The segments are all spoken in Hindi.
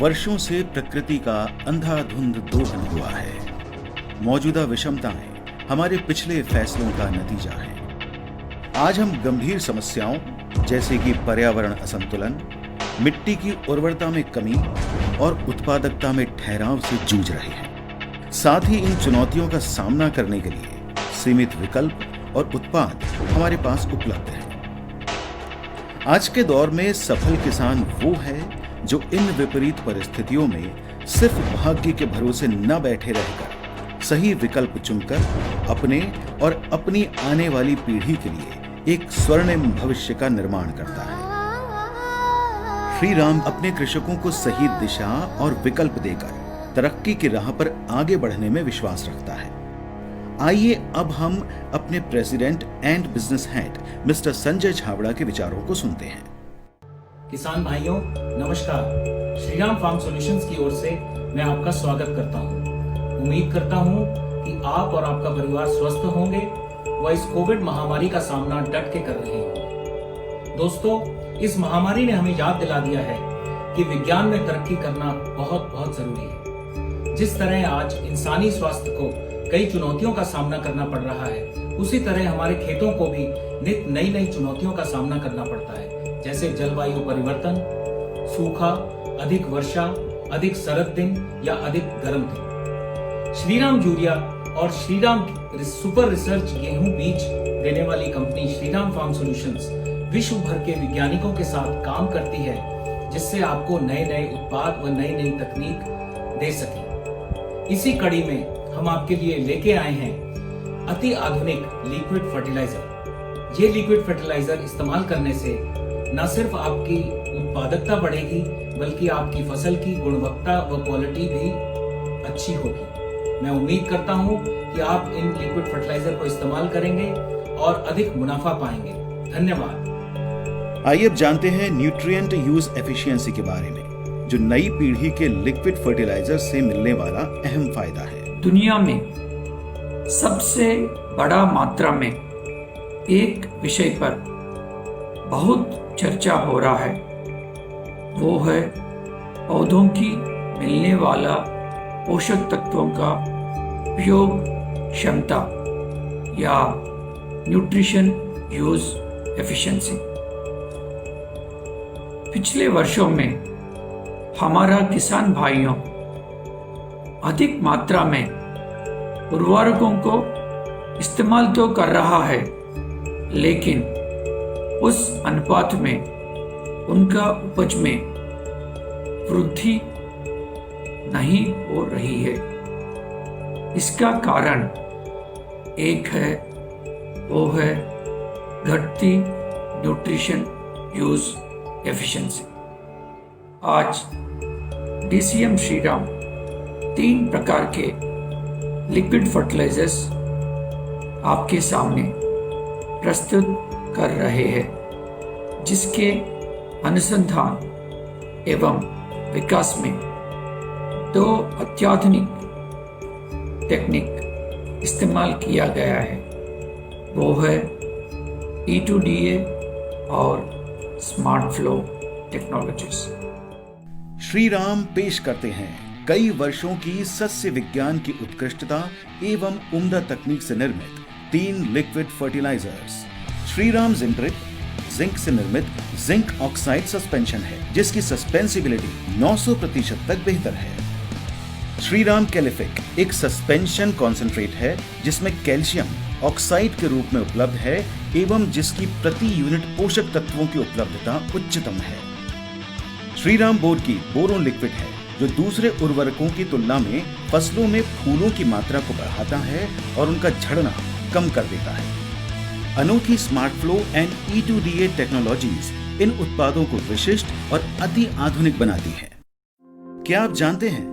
वर्षों से प्रकृति का अंधाधुंध दोहन हुआ है। मौजूदा विषमताएं हमारे पिछले फैसलों का नतीजा है। आज हम गंभीर समस्याओं जैसे कि पर्यावरण असंतुलन, मिट्टी की उर्वरता में कमी और उत्पादकता में ठहराव से जूझ रहे हैं। साथ ही इन चुनौतियों का सामना करने के लिए सीमित विकल्प और उत्पाद हमारे पास उपलब्ध हैं। आज के दौर में सफल किसान वो है जो इन विपरीत परिस्थितियों में सिर्फ भाग्य के भरोसे न बैठे रहकर सही विकल्प चुनकर अपने और अपनी आने वाली पीढ़ी के लिए एक स्वर्णिम भविष्य का निर्माण करता है। श्री राम अपने कृषकों को सही दिशा और विकल्प देकर तरक्की की राह पर आगे बढ़ने में विश्वास रखता है। आइए अब हम अपने president and business head mister Sanjay Chhabra के विचारों को सुनते हैं। किसान भाइयों नमस्कार। श्रीराम फार्म सॉल्यूशंस की ओर से मैं आपका स्वागत करता हूं। उम्मीद करता हूं कि आप और आपका परिवार स्वस्थ होंगे व इस कोविड महामारी का सामना डट के कर रहे होंगे। दोस्तों, इस महामारी ने हमें याद दिला दिया है कि विज्ञान में तरक्की करना बहुत बहुत जरूरी है। जिस तरह आज इंसानी स्वास्थ्य को कई चुनौतियों का सामना करना पड़ रहा है, उसी तरह हमारे खेतों को भी नित नई नई चुनौतियों का सामना करना पड़ता है, जैसे जलवायु परिवर्तन, सूखा, अधिक वर्षा, अधिक सर्द दिन या अधिक गर्म दिन। श्रीराम यूरिया और श्रीराम सुपर रिसर्च गेहूं बीज देने वाली कंपनी श्रीराम फार्म सॉल्यूशंस विश्व भर के वैज्ञानिकों के साथ काम करती है, जिससे आपको नए नए उत्पाद व नई नई तकनीक दे सके। इसी कड़ी में हम आपके लिए लेके आए हैं अति आधुनिक लिक्विड फर्टिलाइजर। ये लिक्विड फर्टिलाइजर इस्तेमाल करने से न सिर्फ आपकी उत्पादकता बढ़ेगी, बल्कि आपकी फसल की गुणवत्ता व क्वालिटी भी अच्छी होगी। मैं उम्मीद करता हूं कि आप इन लिक्विड फर्टिलाइजर को इस्तेमाल करेंगे और अधिक मुनाफा पाएंगे। धन्यवाद। आइए अब जानते हैं न्यूट्रिएंट यूज एफिशिएंसी के बारे में, जो नई पीढ़ी के लिक्विड फर्टिलाइजर से मिलने वाला अहम फायदा है। दुनिया में सबसे बड़ा मात्रा में एक विषय पर बहुत चर्चा हो रहा है, वो है पौधों की मिलने वाला पोषक तत्वों का उपयोग क्षमता या न्यूट्रिशन यूज एफिशिएंसी। पिछले वर्षों में हमारा किसान भाइयों अधिक मात्रा में उर्वरकों को इस्तेमाल तो कर रहा है, लेकिन उस अनुपात में उनका उपज में वृद्धि नहीं हो रही है। इसका कारण एक है, वो है घटती न्यूट्रिशन यूज एफिशिएंसी। आज डीसीएम श्रीराम 3 प्रकार के लिक्विड फर्टिलाइजर्स आपके सामने प्रस्तुत कर रहे हैं, जिसके अनुसंधान एवं विकास में 2 अत्याधुनिक टेक्निक इस्तेमाल किया गया है, वो है E2DA और smart flow technologies. Shri Ram पेश करते हैं कई वर्षों की सस्य विज्ञान की उत्कृष्टता एवं उम्दा तकनीक से निर्मित 3 liquid fertilisers. Shri Ram zinc से निर्मित जिंक ऑक्साइड सस्पेंशन है, जिसकी सस्पेंसिबिलिटी 900% तक बेहतर है। श्री राम कैलिफिक एक सस्पेंशन कॉन्सेंट्रेट है, जिसमें कैल्शियम ऑक्साइड के रूप में उपलब्ध है एवं जिसकी प्रति यूनिट पोषक तत्वों की उपलब्धता उच्चतम है। श्री राम बोर की बोरोन लिक्विड है, जो दूसरे उर्वरकों की तुलना में फसलों में फूलों की मात्रा को बढ़ाता है और उनका झड़ना कम कर देता है। अनोखी smart flow and E2DA technologies इन उत्पादों को विशिष्ट और अति आधुनिक बनाती है। क्या आप जानते हैं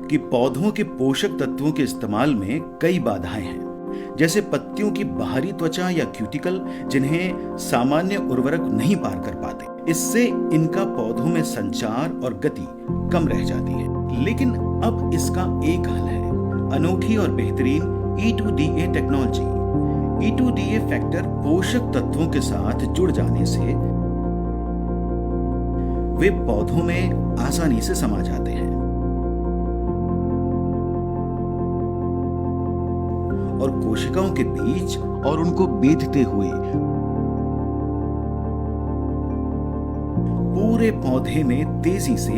कि पौधों के पोषक तत्वों के इस्तेमाल में कई बाधाएं हैं, जैसे पत्तियों की बाहरी त्वचा या क्यूटिकल, जिन्हें सामान्य उर्वरक नहीं पार कर पाते। इससे इनका पौधों में संचार और गति कम रह जाती है। लेकिन अब इसका एक हल है, अनोखी और बेहतरीन E2DA टेक्नोलॉजी। E2DA फैक्टर पोषक तत्वों के साथ जुड़ जाने से वे पौधों में आसानी से समा जाते हैं और कोशिकाओं के बीच और उनको बेधते हुए पूरे पौधे में तेजी से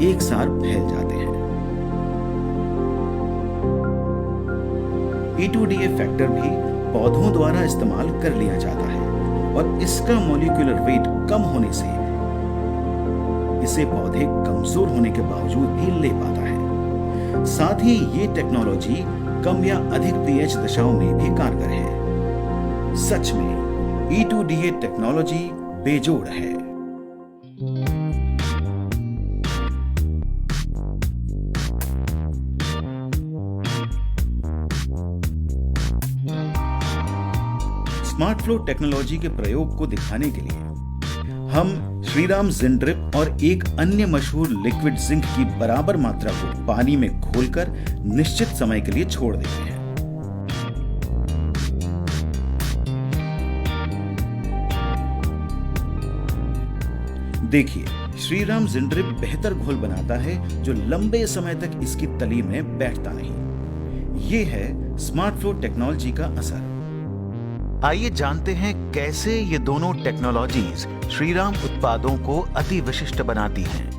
एक साथ फैल जाते हैं। E2DA फैक्टर भी पौधों द्वारा इस्तेमाल कर लिया जाता है और इसका मॉलिक्यूलर वेट कम होने से इसे पौधे कमजोर होने के बावजूद भी ले पाता है। साथ ही ये टेक्नोलॉजी कम या अधिक pH दशाओं में भी कारगर है। सच में E2DA टेक्नोलॉजी बेजोड़ है। स्मार्ट फ्लो टेक्नोलॉजी के प्रयोग को दिखाने के लिए हम श्रीराम जिंड्रिप और एक अन्य मशहूर लिक्विड जिंक की बराबर मात्रा को पानी में घोलकर निश्चित समय के लिए छोड़ देते हैं। देखिए, श्रीराम जिंड्रिप बेहतर घोल बनाता है जो लंबे समय तक इसकी तली में बैठता नहीं। ये है स्मार्ट फ्लो टेक्नोलॉजी का असर। आइए जानते हैं कैसे ये दोनों टेक्नोलॉजीज श्रीराम उत्पादों को अति विशिष्ट बनाती हैं।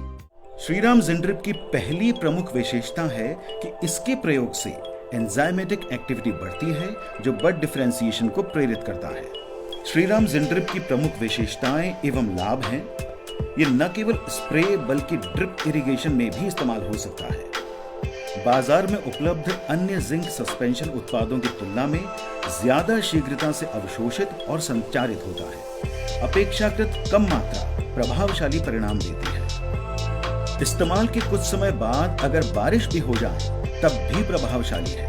श्रीराम जिंड्रिप की पहली प्रमुख विशेषता है कि इसके प्रयोग से एंजाइमेटिक एक्टिविटी बढ़ती है जो बड डिफरेंशिएशन को प्रेरित करता है। श्रीराम जिंड्रिप की प्रमुख विशेषताएं एवं लाभ हैं। ये न केवल स्प्रे बल्कि ड्रिप इरिगेशन में भी इस्तेमाल हो सकता है। बाजार में उपलब्ध अन्य जिंक सस्पेंशन उत्पादों की तुलना में ज्यादा शीघ्रता से अवशोषित और संचारित होता है। अपेक्षाकृत कम मात्रा प्रभावशाली परिणाम देती है। इस्तेमाल के कुछ समय बाद अगर बारिश भी हो जाए तब भी प्रभावशाली है।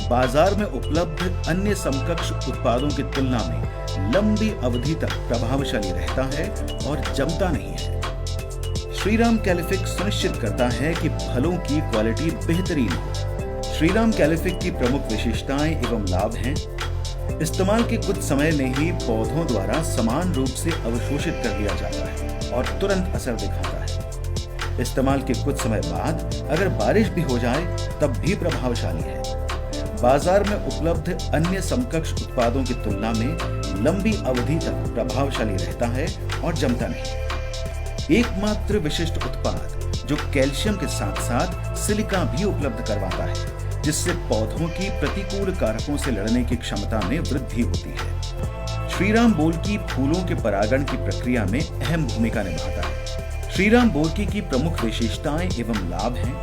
बाजार में उपलब्ध अन्य समकक्ष उत्पादों की तुलना में लंबी अवधि तक प्रभावशाली रहता है और जमता नहीं है। श्रीराम कैलिफिक सुनिश्चित करता है कि फलों की क्वालिटी बेहतरीन हो। श्रीराम कैलिफिक की प्रमुख विशेषताएं एवं लाभ हैं। इस्तेमाल के कुछ समय में ही पौधों द्वारा समान रूप से अवशोषित कर लिया जाता है और तुरंत असर दिखाता है। इस्तेमाल के कुछ समय बाद अगर बारिश भी हो जाए तब भी प्रभावशाली है। बाजार में उपलब्ध अन्य समकक्ष उत्पादों की तुलना में लंबी अवधि तक प्रभावशाली रहता है और जमता नहीं। एकमात्र विशिष्ट उत्पाद जो कैल्शियम के साथ साथ सिलिका भी उपलब्ध करवाता है, जिससे पौधों की प्रतिकूल कारकों से लड़ने की क्षमता में वृद्धि होती है। श्रीराम बोलकी फूलों के परागण की प्रक्रिया में अहम भूमिका निभाता है। श्रीराम बोलकी की प्रमुख विशेषताएं एवं लाभ हैं।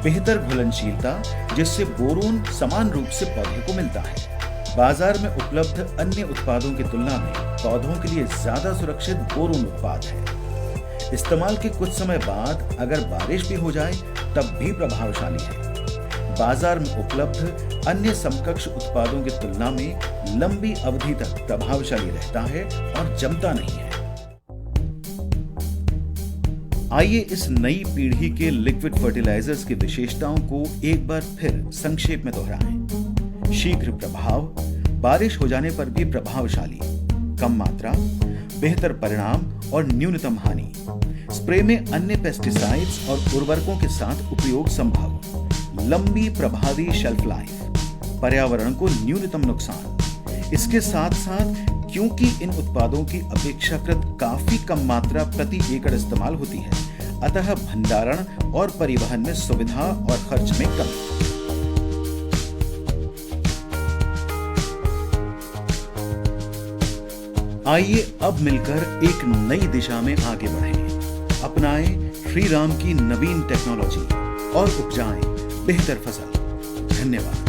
बेहतर घुलनशीलता जिससे बोरोन समान रूप से पौधे को मिलता है। बाजार में उपलब्ध अन्य उत्पादों की तुलना में पौधों के लिए ज्यादा सुरक्षित बोरोन उत्पाद है। इस्तेमाल के कुछ समय बाद अगर बारिश भी हो जाए तब भी प्रभावशाली है। बाजार में उपलब्ध अन्य समकक्ष उत्पादों की तुलना में लंबी अवधि तक प्रभावशाली रहता है और जमता नहीं है। आइए इस नई पीढ़ी के लिक्विड फर्टिलाइजर्स की विशेषताओं को एक बार फिर संक्षेप में दोहराएं। शीघ्र प्रभाव, बारिश हो जाने पर भी प्रभावशाली, कम मात्रा, बेहतर परिणाम और न्यूनतम हानि। स्प्रे में अन्य पेस्टिसाइड्स और उर्वरकों के साथ उपयोग संभव। लंबी प्रभावी शेल्फ लाइफ, पर्यावरण को न्यूनतम नुकसान। इसके साथ साथ क्योंकि इन उत्पादों की अपेक्षाकृत काफी कम मात्रा प्रति एकड़ इस्तेमाल होती है, अतः भंडारण और परिवहन में सुविधा और खर्च में कमी। आइए अब मिलकर एक नई दिशा में आगे बढ़ें। अपनाएं श्रीराम की नवीन टेक्नोलॉजी और उपजाएं बेहतर फसल। धन्यवाद।